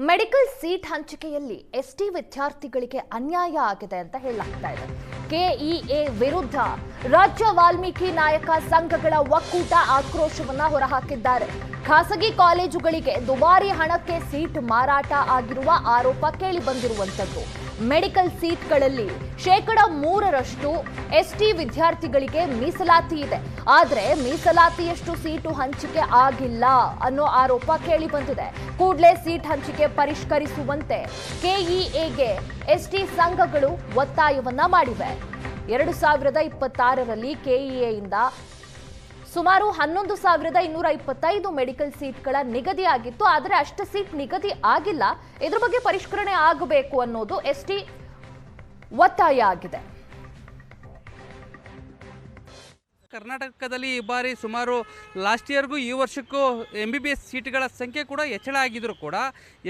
Medical seat ಹಂಚಿಕೆಯಲ್ಲಿ ST ವಿದ್ಯಾರ್ಥಿಗಳಿಗೆ ಅನ್ಯಾಯ ಆಗಿದೆ ಅಂತ ಹೇಳಲಾಗ್ತಾ ಇದೆ. ಕೆಇಎ ವಿರುದ್ಧ ರಾಜ್ಯ ವಾಲ್ಮೀಕಿ ನಾಯಕ ಸಂಘಗಳ ಒಕ್ಕೂಟ ಆಕ್ರೋಶವನ್ನ ಹೊರಹಾಕಿದ್ದಾರೆ. ಖಾಸಗಿ ಕಾಲೇಜುಗಳಿಗೆ ದುಬಾರಿ ಹಣಕ್ಕೆ ಸೀಟ್ ಮಾರಾಟ ಆಗಿರುವ ಆರೋಪ ಕೇಳಿ ಬಂದಿರುವಂತದ್ದು. ಮೆಡಿಕಲ್ ಸೀಟ್ಗಳಲ್ಲಿ 3% ಎಸ್ಟಿ ವಿದ್ಯಾರ್ಥಿಗಳಿಗೆ ಮೀಸಲಾತಿ ಇದೆ. ಆದರೆ ಮೀಸಲಾತಿಯಷ್ಟು ಸೀಟು ಹಂಚಿಕೆ ಆಗಿಲ್ಲ ಅನ್ನೋ ಆರೋಪ ಕೇಳಿ ಬಂದಿದೆ. ಕೂಡಲೇ ಸೀಟ್ ಹಂಚಿಕೆ ಪರಿಷ್ಕರಿಸುವಂತೆ ಕೆಇಎಗೆ ಎಸ್ಟಿ ಸಂಘಗಳು ಒತ್ತಾಯವನ್ನ ಮಾಡಿವೆ. 2026ರಲ್ಲಿ ಕೆಇಎಯಿಂದ ಸುಮಾರು 11,225 ಮೆಡಿಕಲ್ ಸೀಟ್ಗಳ ನಿಗದಿಯಾಗಿತ್ತು. ಆದರೆ ಅಷ್ಟು ಸೀಟ್ ನಿಗದಿ ಆಗಿಲ್ಲ. ಇದ್ರ ಬಗ್ಗೆ ಪರಿಷ್ಕರಣೆ ಆಗಬೇಕು ಅನ್ನೋದು ಎಸ್ಟಿ ಒತ್ತಾಯ ಆಗಿದೆ. ಕರ್ನಾಟಕದಲ್ಲಿ ಈ ಬಾರಿ ಸುಮಾರು ಲಾಸ್ಟ್ ಇಯರ್ಗೂ ಈ ವರ್ಷಕ್ಕೂ MBBS ಸೀಟ್ಗಳ ಸಂಖ್ಯೆ ಕೂಡ ಹೆಚ್ಚಳ ಆಗಿದ್ದರೂ ಕೂಡ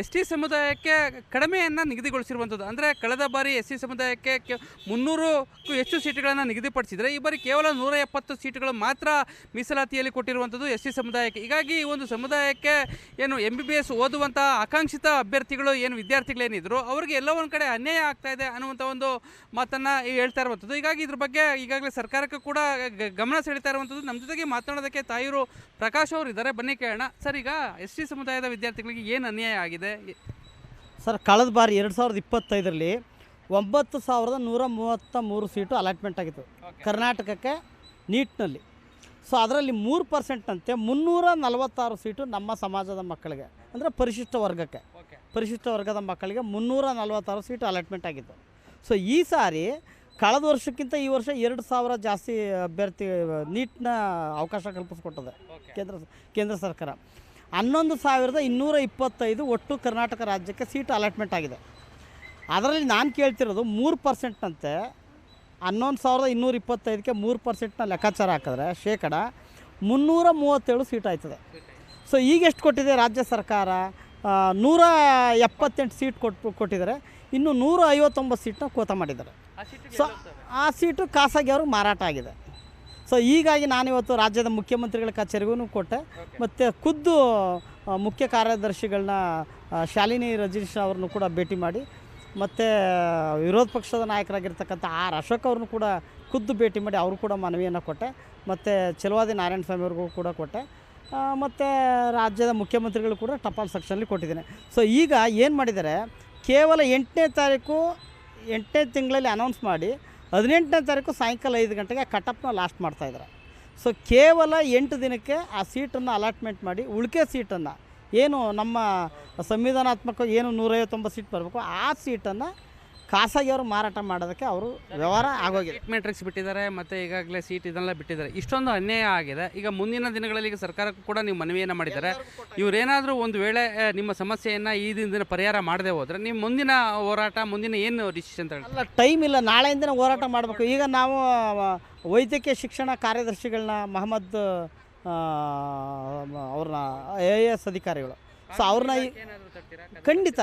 ST ಸಮುದಾಯಕ್ಕೆ ಕಡಿಮೆಯನ್ನು ನಿಗದಿಗೊಳಿಸಿರುವಂಥದ್ದು. ಅಂದರೆ ಕಳೆದ ಬಾರಿ SC ಸಮುದಾಯಕ್ಕೆ 300ಕ್ಕೂ ಹೆಚ್ಚು ಸೀಟ್ಗಳನ್ನು ನಿಗದಿಪಡಿಸಿದರೆ ಈ ಬಾರಿ ಕೇವಲ 170 ಸೀಟ್ಗಳು ಮಾತ್ರ ಮೀಸಲಾತಿಯಲ್ಲಿ ಕೊಟ್ಟಿರುವಂಥದ್ದು SC ಸಮುದಾಯಕ್ಕೆ. ಹೀಗಾಗಿ ಈ ಒಂದು ಸಮುದಾಯಕ್ಕೆ ಏನು MBBS ಓದುವಂಥ ಆಕಾಂಕ್ಷಿತ ಅಭ್ಯರ್ಥಿಗಳು ಏನು ವಿದ್ಯಾರ್ಥಿಗಳೇನಿದ್ರು ಅವರಿಗೆ ಎಲ್ಲೋ ಒಂದು ಕಡೆ ಅನ್ಯಾಯ ಆಗ್ತಾ ಇದೆ ಅನ್ನುವಂಥ ಒಂದು ಮಾತನ್ನು ಹೇಳ್ತಾ ಇರುವಂಥದ್ದು. ಹೀಗಾಗಿ ಇದ್ರ ಬಗ್ಗೆ ಈಗಾಗಲೇ ಸರ್ಕಾರಕ್ಕೂ ಕೂಡ ಗಮನ ಸೆಳೀತಾ ಇರುವಂಥದ್ದು. ನಮ್ಮ ಜೊತೆಗೆ ಮಾತನಾಡೋದಕ್ಕೆ ತಾಯಿರು ಪ್ರಕಾಶ್ ಅವರು ಇದ್ದಾರೆ. ಬನ್ನಿ ಕೇಳೋಣ. ಸರ್, ಈಗ ST ಸಮುದಾಯದ ವಿದ್ಯಾರ್ಥಿಗಳಿಗೆ ಏನು ಅನ್ಯಾಯ ಆಗಿದೆ? ಸರ್, ಕಳೆದ ಬಾರಿ 2025ರಲ್ಲಿ 9,133 ಸೀಟು ಅಲಾಟ್ಮೆಂಟ್ ಆಗಿತ್ತು ಕರ್ನಾಟಕಕ್ಕೆ ನೀಟ್ನಲ್ಲಿ. ಸೊ ಅದರಲ್ಲಿ 3% ಅಂತೆ 346 ಸೀಟು ನಮ್ಮ ಸಮಾಜದ ಮಕ್ಕಳಿಗೆ, ಅಂದರೆ ಪರಿಶಿಷ್ಟ ವರ್ಗದ ಮಕ್ಕಳಿಗೆ 346 ಸೀಟು ಅಲಾಟ್ಮೆಂಟ್ ಆಗಿತ್ತು. ಸೊ ಈ ಸಾರಿ ಕಳೆದ ವರ್ಷಕ್ಕಿಂತ ಈ ವರ್ಷ 2,000 ಜಾಸ್ತಿ ಅಭ್ಯರ್ಥಿ ನೀಟ್ನ ಅವಕಾಶ ಕಲ್ಪಿಸ್ಕೊಟ್ಟದೆ ಕೇಂದ್ರ ಸರ್ಕಾರ. 11,225 ಒಟ್ಟು ಕರ್ನಾಟಕ ರಾಜ್ಯಕ್ಕೆ ಸೀಟ್ ಅಲಾಟ್ಮೆಂಟ್ ಆಗಿದೆ. ಅದರಲ್ಲಿ ನಾನು ಕೇಳ್ತಿರೋದು 3% ಅಂತೆ. 11,225ಕ್ಕೆ 3%ನ ಲೆಕ್ಕಾಚಾರ ಹಾಕಿದ್ರೆ 337 ಸೀಟ್ ಆಯ್ತದೆ. ಸೊ ಈಗ ಎಷ್ಟು ಕೊಟ್ಟಿದೆ ರಾಜ್ಯ ಸರ್ಕಾರ? 178 ಸೀಟ್ ಕೊಟ್ಟಿದ್ದಾರೆ. ಇನ್ನು 159 ಸೀಟ್ನ ಕೋತ ಮಾಡಿದ್ದಾರೆ. ಸೊ ಆ ಸೀಟು ಖಾಸಗಿಯವ್ರಿಗೆ ಮಾರಾಟ ಆಗಿದೆ. ಸೊ ಹೀಗಾಗಿ ನಾನಿವತ್ತು ರಾಜ್ಯದ ಮುಖ್ಯಮಂತ್ರಿಗಳ ಕಚೇರಿಗೂ ಕೊಟ್ಟೆ, ಮತ್ತು ಖುದ್ದು ಮುಖ್ಯ ಕಾರ್ಯದರ್ಶಿಗಳನ್ನ ಶಾಲಿನಿ ರಜನೀಶ್ ಅವ್ರನ್ನೂ ಕೂಡ ಭೇಟಿ ಮಾಡಿ, ಮತ್ತು ವಿರೋಧ ಪಕ್ಷದ ನಾಯಕರಾಗಿರ್ತಕ್ಕಂಥ ಅಶೋಕ್ ಅವ್ರನ್ನೂ ಕೂಡ ಖುದ್ದು ಭೇಟಿ ಮಾಡಿ ಅವರು ಕೂಡ ಮನವಿಯನ್ನು ಕೊಟ್ಟೆ, ಮತ್ತು ಚಲವಾದಿ ನಾರಾಯಣ ಸ್ವಾಮಿ ಅವ್ರಿಗೂ ಕೂಡ ಕೊಟ್ಟೆ, ಮತ್ತು ರಾಜ್ಯದ ಮುಖ್ಯಮಂತ್ರಿಗಳು ಕೂಡ ಟಪಾಲ್ ಸೆಕ್ಷನಲ್ಲಿ ಕೊಟ್ಟಿದ್ದೇನೆ. ಸೊ ಈಗ ಏನು ಮಾಡಿದ್ದಾರೆ, ಕೇವಲ 8ನೇ ತಿಂಗಳಲ್ಲಿ ಅನೌನ್ಸ್ ಮಾಡಿ 18ನೇ ತಾರೀಕು ಸಾಯಂಕಾಲ 5 ಗಂಟೆಗೆ ಕಟಪ್ನ ಲಾಸ್ಟ್ ಮಾಡ್ತಾಯಿದ್ದಾರೆ. ಸೊ ಕೇವಲ 8 ದಿನಕ್ಕೆ ಆ ಸೀಟನ್ನು ಅಲಾಟ್ಮೆಂಟ್ ಮಾಡಿ ಉಳಿಕೆ ಸೀಟನ್ನು ಏನು ನಮ್ಮ ಸಂವಿಧಾನಾತ್ಮಕ ಏನು 159 ಸೀಟ್ ಬರಬೇಕು ಆ ಸೀಟನ್ನು ಖಾಸಗಿಯವರು ಮಾರಾಟ ಮಾಡೋದಕ್ಕೆ ಅವರು ವ್ಯವಹಾರ ಆಗೋಗಿದೆ. ಮೆಟ್ರಿಕ್ಸ್ ಬಿಟ್ಟಿದ್ದಾರೆ, ಮತ್ತು ಈಗಾಗಲೇ ಸೀಟ್ ಇದನ್ನೆಲ್ಲ ಬಿಟ್ಟಿದ್ದಾರೆ. ಇಷ್ಟೊಂದು ಅನ್ಯಾಯ ಆಗಿದೆ. ಈಗ ಮುಂದಿನ ದಿನಗಳಲ್ಲಿ ಈಗ ಸರ್ಕಾರಕ್ಕೂ ಕೂಡ ನೀವು ಮನವಿಯನ್ನು ಮಾಡಿದ್ದಾರೆ. ಇವರೇನಾದರೂ ಒಂದು ವೇಳೆ ನಿಮ್ಮ ಸಮಸ್ಯೆಯನ್ನು ಈ ದಿನ ಪರಿಹಾರ ಮಾಡದೆ ಹೋದರೆ ನಿಮ್ಮ ಮುಂದಿನ ಹೋರಾಟ, ಮುಂದಿನ ಏನು ಡಿಸಿಷನ್ ತಗೊಳ್ಳಿ? ಅಲ್ಲ, ಟೈಮ್ ಇಲ್ಲ, ನಾಳೆಯಿಂದನೇ ಹೋರಾಟ ಮಾಡಬೇಕು. ಈಗ ನಾವು ವೈದ್ಯಕೀಯ ಶಿಕ್ಷಣ ಕಾರ್ಯದರ್ಶಿಗಳನ್ನ ಮಹಮ್ಮದ್ ಅವ್ರನ್ನ AIS ಅಧಿಕಾರಿಗಳು, ಸೊ ಅವ್ರನ್ನ ಖಂಡಿತ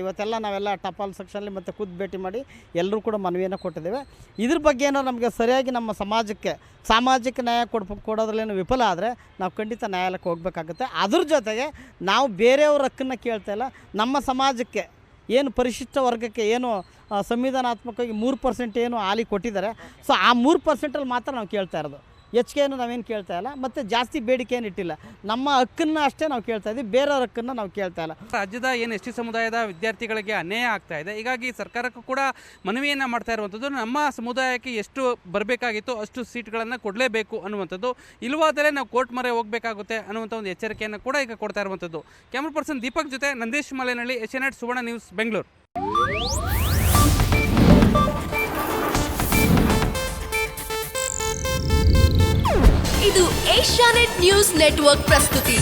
ಇವತ್ತೆಲ್ಲ ನಾವೆಲ್ಲ ಟಪಾಲ್ ಸೆಕ್ಷನಲ್ಲಿ ಮತ್ತು ಖುದ್ದು ಭೇಟಿ ಮಾಡಿ ಎಲ್ಲರೂ ಕೂಡ ಮನವಿಯನ್ನು ಕೊಟ್ಟಿದ್ದೇವೆ. ಇದ್ರ ಬಗ್ಗೆ ಏನೋ ನಮಗೆ ಸರಿಯಾಗಿ ನಮ್ಮ ಸಮಾಜಕ್ಕೆ ಸಾಮಾಜಿಕ ನ್ಯಾಯ ಕೊಡೋದ್ರಲ್ಲೇನು ವಿಫಲ ಆದರೆ ನಾವು ಖಂಡಿತ ನ್ಯಾಯಾಲಯಕ್ಕೆ ಹೋಗಬೇಕಾಗುತ್ತೆ. ಅದ್ರ ಜೊತೆಗೆ ನಾವು ಬೇರೆಯವ್ರ ಹಕ್ಕನ್ನು ಕೇಳ್ತಾ ಇಲ್ಲ. ನಮ್ಮ ಸಮಾಜಕ್ಕೆ ಏನು ಪರಿಶಿಷ್ಟ ವರ್ಗಕ್ಕೆ ಏನು ಸಂವಿಧಾನಾತ್ಮಕವಾಗಿ 3% ಏನು ಹಾಲಿ ಕೊಟ್ಟಿದ್ದಾರೆ, ಸೊ ಆ 3%ಅಲ್ಲಿ ಮಾತ್ರ ನಾವು ಕೇಳ್ತಾ ಇರೋದು. ಹೆಚ್ಚಿಗೆಯನ್ನು ನಾವೇನು ಕೇಳ್ತಾ ಇಲ್ಲ, ಮತ್ತು ಜಾಸ್ತಿ ಬೇಡಿಕೆ ಏನು ಇಟ್ಟಿಲ್ಲ. ನಮ್ಮ ಹಕ್ಕನ್ನು ಅಷ್ಟೇ ನಾವು ಕೇಳ್ತಾ ಇದ್ದೀವಿ, ಬೇರೆಯವ್ರ ಹಕ್ಕನ್ನು ನಾವು ಕೇಳ್ತಾ ಇಲ್ಲ. ರಾಜ್ಯದ ಏನು ST ಸಮುದಾಯದ ವಿದ್ಯಾರ್ಥಿಗಳಿಗೆ ಅನ್ಯಾಯ ಆಗ್ತಾ ಇದೆ. ಹೀಗಾಗಿ ಸರ್ಕಾರಕ್ಕೂ ಕೂಡ ಮನವಿಯನ್ನು ಮಾಡ್ತಾ ಇರುವಂಥದ್ದು, ನಮ್ಮ ಸಮುದಾಯಕ್ಕೆ ಎಷ್ಟು ಬರಬೇಕಾಗಿತ್ತು ಅಷ್ಟು ಸೀಟ್ಗಳನ್ನು ಕೊಡಲೇಬೇಕು ಅನ್ನುವಂಥದ್ದು. ಇಲ್ಲವಾದರೆ ನಾವು ಕೋರ್ಟ್ ಮೊರೆ ಹೋಗಬೇಕಾಗುತ್ತೆ ಅನ್ನುವಂಥ ಒಂದು ಎಚ್ಚರಿಕೆಯನ್ನು ಕೂಡ ಈಗ ಕೊಡ್ತಾ ಇರುವಂಥದ್ದು. ಕ್ಯಾಮ್ರಾ ಪರ್ಸನ್ ದೀಪಕ್ ಜೊತೆ ನಂದೇಶ್ ಮಲೆನಹಳ್ಳಿ, ಏಷ್ಯಾನೆಟ್ ಸುವರ್ಣ ನ್ಯೂಸ್, ಬೆಂಗಳೂರು. ಇದು ಏಷ್ಯಾನೆಟ್ ನ್ಯೂಸ್ ನೆಟ್ವರ್ಕ್ ಪ್ರಸ್ತುತಿ.